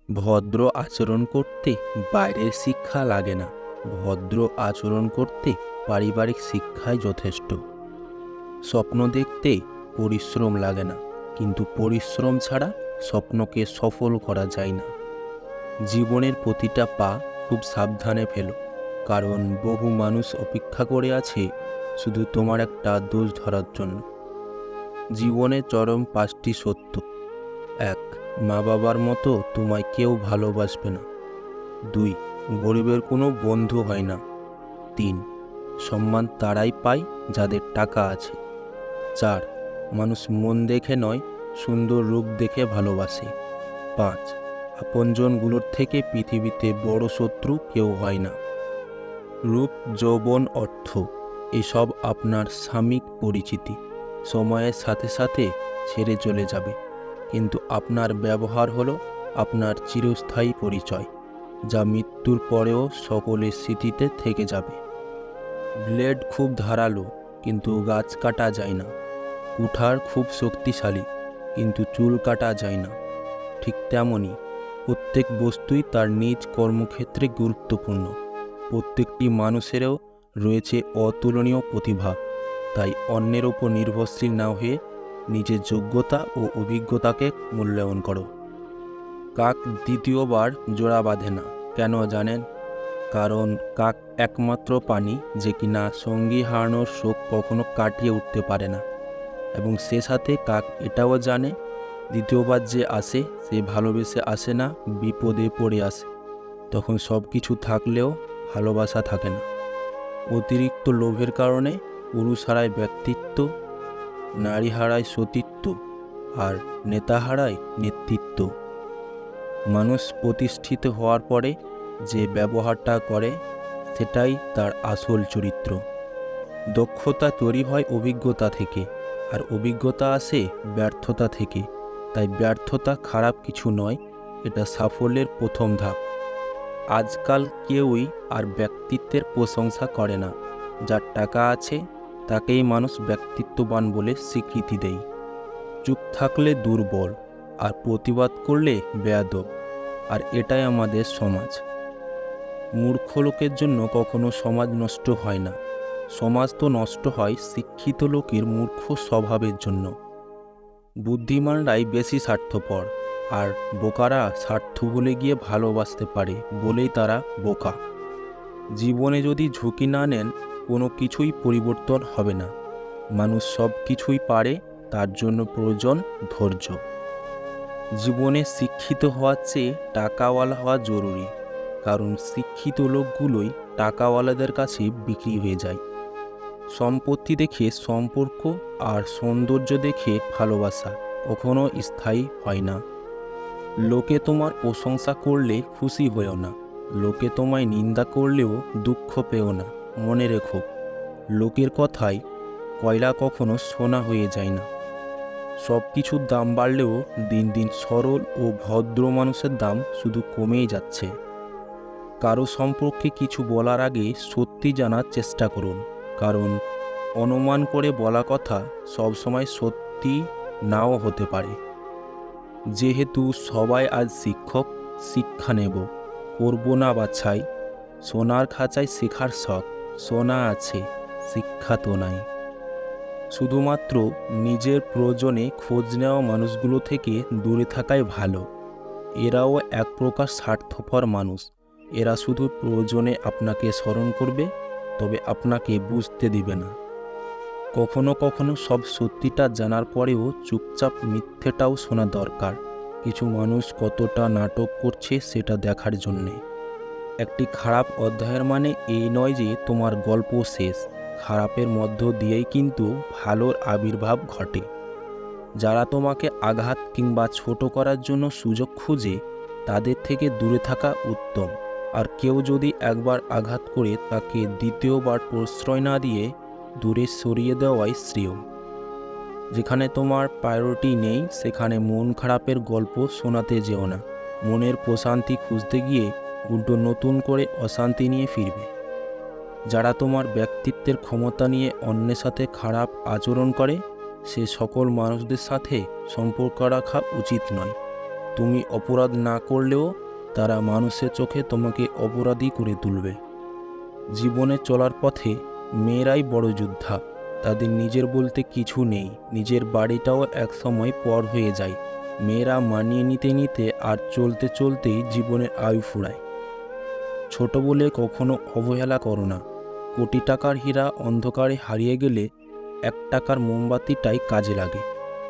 ভদ্র আচরণ করতে বাইরের শিক্ষা লাগে না, ভদ্র আচরণ করতে পারিবারিক শিক্ষাই যথেষ্ট। স্বপ্ন দেখতে পরিশ্রম লাগে না, কিন্তু পরিশ্রম ছাড়া স্বপ্নকে সফল করা যায় না। জীবনের প্রতিটা পা খুব সাবধানে ফেলো, কারণ বহু মানুষ অপেক্ষা করে আছে শুধু তোমার একটা দোষ ধরার জন্য। জীবনে চরম 5টি সত্য। 1, মা বাবার মতো তোমায় কেউ ভালোবাসবে না। 2, গরিবের কোনো বন্ধু হয় না। 3, সম্মান তারাই পায় যাদের টাকা আছে। 4, মানুষ মন দেখে নয়, সুন্দর রূপ দেখে ভালোবাসে। 5, আপনজনগুলোর থেকে পৃথিবীতে বড় শত্রু কেউ হয় না। রূপ, যৌবন, অর্থ এসব আপনার সাময়িক পরিচিতি, সময়ের সাথে সাথে ছেড়ে চলে যাবে, কিন্তু আপনার ব্যবহার হলো আপনার চিরস্থায়ী পরিচয়, যা মৃত্যুর পরেও সকলের স্মৃতিতে থেকে যাবে। ব্লেড খুব ধারালো, কিন্তু গাছ কাটা যায় না। কুঠার খুব শক্তিশালী, কিন্তু চুল কাটা যায় না। ঠিক তেমনই প্রত্যেক বস্তুই তার নিজ কর্মক্ষেত্রে গুরুত্বপূর্ণ। প্রত্যেকটি মানুষেরও রয়েছে অতুলনীয় প্রতিভা, তাই অন্যের ওপর নির্ভরশীল না হয়ে নিজের যোগ্যতা ও অভিজ্ঞতাকে মূল্যায়ন করো। কাক দ্বিতীয়বার জোড়া বাঁধে না, কেন জানেন? কারণ কাক একমাত্র প্রাণী যে কিনা সঙ্গী হারানোর শোক কখনো কাটিয়ে উঠতে পারে না, এবং সে সাথে কাক এটাও জানে দ্বিতীয়বার যে আসে সে ভালোবেসে আসে না, বিপদে পড়ে আসে। তখন সব কিছু থাকলেও ভালোবাসা থাকে না। অতিরিক্ত লোভের কারণে পুরুষ হারায় ব্যক্তিত্ব, নারী হারায় সতীত্ব, আর নেতা হারায় নেতৃত্ব। মানুষ প্রতিষ্ঠিত হওয়ার পরে যে ব্যবহারটা করে সেটাই তার আসল চরিত্র। দক্ষতা তৈরি হয় অভিজ্ঞতা থেকে, আর অভিজ্ঞতা আসে ব্যর্থতা থেকে। তাই ব্যর্থতা খারাপ কিছু নয়, এটা সাফল্যের প্রথম ধাপ। আজকাল কেউই আর ব্যক্তিত্বের প্রশংসা করে না। যার টাকা আছে তাকেই মানুষ ব্যক্তিত্ববান বলে স্বীকৃতি দেয়। চুপ থাকলে দুর্বল, আর প্রতিবাদ করলে বেয়াদব। আর এটাই আমাদের সমাজ। মূর্খ লোকের জন্য কখনো সমাজ নষ্ট হয় না, সমাজ তো নষ্ট হয় শিক্ষিত লোকের মূর্খ স্বভাবের জন্য। বুদ্ধিমানরাই বেশি স্বার্থপর, আর বোকারা স্বার্থ ভুলে গিয়ে ভালোবাসতে পারে বলেই তারা বোকা। জীবনে যদি ঝুঁকি না নেন, কোনো কিছুই পরিবর্তন হবে না। মানুষ সব কিছুই পারে, তার জন্য প্রয়োজন ধৈর্য। জীবনে শিক্ষিত হওয়ার চেয়ে টাকাওয়ালা হওয়া জরুরি, কারণ শিক্ষিত লোকগুলোই টাকাওয়ালাদের কাছে বিক্রি হয়ে যায়। সম্পত্তি দেখে সম্পর্ক, আর সৌন্দর্য দেখে ভালোবাসা কখনো স্থায়ী হয় না। লোকে তোমার প্রশংসা করলে খুশি হয়েও না, লোকে তোমায় নিন্দা করলেও দুঃখ পেও না। মনে রেখো, লোকের কথায় কয়লা কখনো সোনা হয়ে যায় না। সব কিছুর দাম বাড়লেও দিন দিন সরল ও ভদ্র মানুষের দাম শুধু কমেই যাচ্ছে। কারো সম্পর্কে কিছু বলার আগে সত্যি জানার চেষ্টা করুন, কারণ অনুমান করে বলা কথা সবসময় সত্যি নাও হতে পারে। যেহেতু সবাই আজ শিক্ষক, শিক্ষা নেব, করব না বাছাই। সোনার খাঁচায় শেখার শখ, সোনা আছে, শিক্ষা তো নাই। শুধুমাত্র নিজের প্রয়োজনে খোঁজ নেওয়া মানুষগুলো থেকে দূরে থাকাই ভালো। এরাও এক প্রকার স্বার্থপর মানুষ। এরা শুধু প্রয়োজনে আপনাকে স্মরণ করবে, তবে আপনাকে বুঝতে দিবে না। কখনো কখনো সব সত্যিটা জানার পরেও চুপচাপ মিথ্যেটাও শোনা দরকার, কিছু মানুষ কতটা নাটক করছে সেটা দেখার জন্যে। একটি খারাপ অধ্যায়ের মানে এই নয় যে তোমার গল্প শেষ। খারাপের মধ্য দিয়েই কিন্তু ভালোর আবির্ভাব ঘটে। যারা তোমাকে আঘাত কিংবা ছোট করার জন্য সুযোগ খুঁজে, তাদের থেকে দূরে থাকা উত্তম। আর কেউ যদি একবার আঘাত করে তাকে দ্বিতীয়বার প্রশ্রয় না দিয়ে দূরে সরিয়ে দেওয়াই শ্রেয়। যেখানে তোমার প্রায়োরিটি নেই সেখানে মন খারাপের গল্প শোনাতে যেও না। মনের প্রশান্তি খুঁজতে গিয়ে উল্টো নতুন করে অশান্তি নিয়ে ফিরবে। যারা তোমার ব্যক্তিত্বের ক্ষমতা নিয়ে অন্যের সাথে খারাপ আচরণ করে, সে সকল মানুষদের সাথে সম্পর্ক রাখা উচিত নয়। তুমি অপরাধ না করলেও তারা মানুষের চোখে তোমাকে অপরাধী করে তুলবে। জীবনে চলার পথে মেয়েরাই বড় যোদ্ধা। তাদের নিজের বলতে কিছু নেই, নিজের বাড়িটাও একসময় পর হয়ে যায়। মেয়েরা মানিয়ে নিতে নিতে আর চলতে চলতেই জীবনের আয়ু ফুরায়। ছোট বলে কখনো অবহেলা করো না। কোটি টাকার হীরা অন্ধকারে হারিয়ে গেলে 1 টাকার মোমবাতিটাই কাজে লাগে।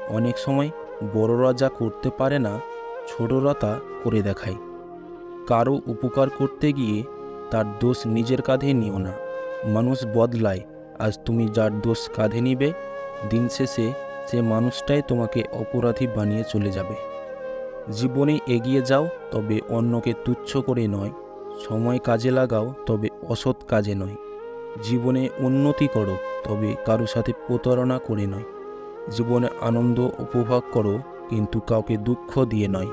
অনেক সময় বড়রা যা করতে পারে না, ছোটরা তা করে দেখায়। কারো উপকার করতে গিয়ে তার দোষ নিজের কাঁধে নিও না। মানুষ বদলায়, আজ তুমি যার দোষ কাঁধে নিবে, দিন শেষে সে মানুষটাই তোমাকে অপরাধী বানিয়ে চলে যাবে। জীবনে এগিয়ে যাও, তবে অন্যকে তুচ্ছ করে নয়। সময় কাজে লাগাও, তবে অসৎ কাজে নয়। জীবনে উন্নতি করো, তবে কারো সাথে প্রতারণা করে নয়। জীবনে আনন্দ উপভোগ করো, কিন্তু কাউকে দুঃখ দিয়ে নয়।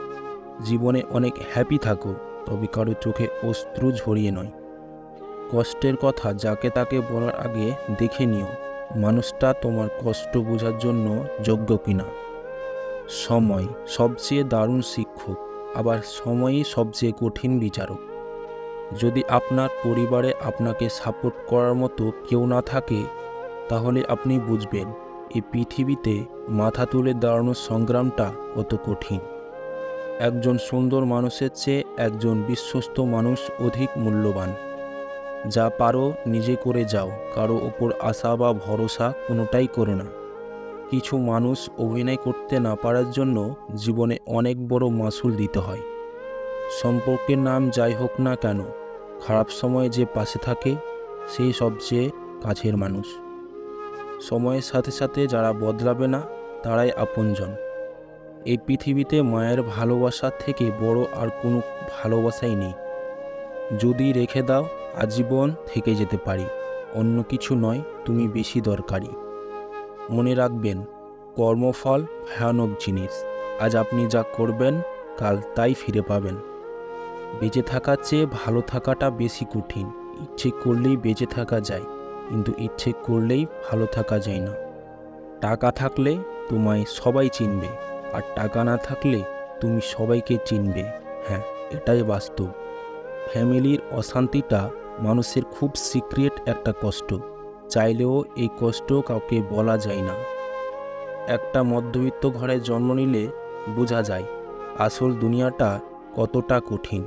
জীবনে অনেক হ্যাপি থাকো, তবে কারো চোখে অশ্রু ঝরিয়ে নয়। কষ্টের কথা যাকে তাকে বলার আগে দেখে নিও মানুষটা তোমার কষ্ট বোঝার জন্য যোগ্য কিনা। সময় সবচেয়ে দারুণ শিক্ষক, আবার সময়ই সবচেয়ে কঠিন বিচারক। যদি আপনার পরিবারে আপনাকে সাপোর্ট করার মতো কেউ না থাকে, তাহলে আপনি বুঝবেন এই পৃথিবীতে মাথা তুলে দাঁড়ানোর সংগ্রামটা কত কঠিন। একজন সুন্দর মানুষের চেয়ে একজন বিশ্বস্ত মানুষ অধিক মূল্যবান। যা পারো নিজে করে যাও, কারো ওপর আশা বা ভরসা কোনোটাই করো না। কিছু মানুষ অভিনয় করতে না পারার জন্য জীবনে অনেক বড় মাসুল দিতে হয়। সম্পর্কের নাম যাই হোক না কেন, খারাপ সময়ে যে পাশে থাকে সেই সবচেয়ে কাছের মানুষ। সময়ের সাথে সাথে যারা বদলাবে না তারাই আপনজন। এই পৃথিবীতে মায়ের ভালোবাসার থেকে বড় আর কোনো ভালোবাসাই নেই। যদি রেখে দাও, আজীবন থেকে যেতে পারি। অন্য কিছু নয়, তুমি বেশি দরকারি। মনে রাখবেন, কর্মফল ভয়ানক জিনিস। আজ আপনি যা করবেন, কাল তাই ফিরে পাবেন। বেঁচে থাকার চেয়ে ভালো থাকাটা বেশি কঠিন। ইচ্ছে করলেই বেঁচে থাকা যায়, কিন্তু ইচ্ছে করলেই ভালো থাকা যায় না। টাকা থাকলে তোমায় সবাই চিনবে, আর টাকা না থাকলে তুমি সবাইকে চিনবে। হ্যাঁ, এটাই বাস্তব। ফ্যামিলির অশান্তিটা মানুষের খুব সিক্রেট একটা কষ্ট, চাইলেও এই কষ্ট কাউকে বলা যায় না। একটা মধ্যবিত্ত ঘরে জন্ম নিলে বোঝা যায় আসল দুনিয়াটা কতটা কঠিন।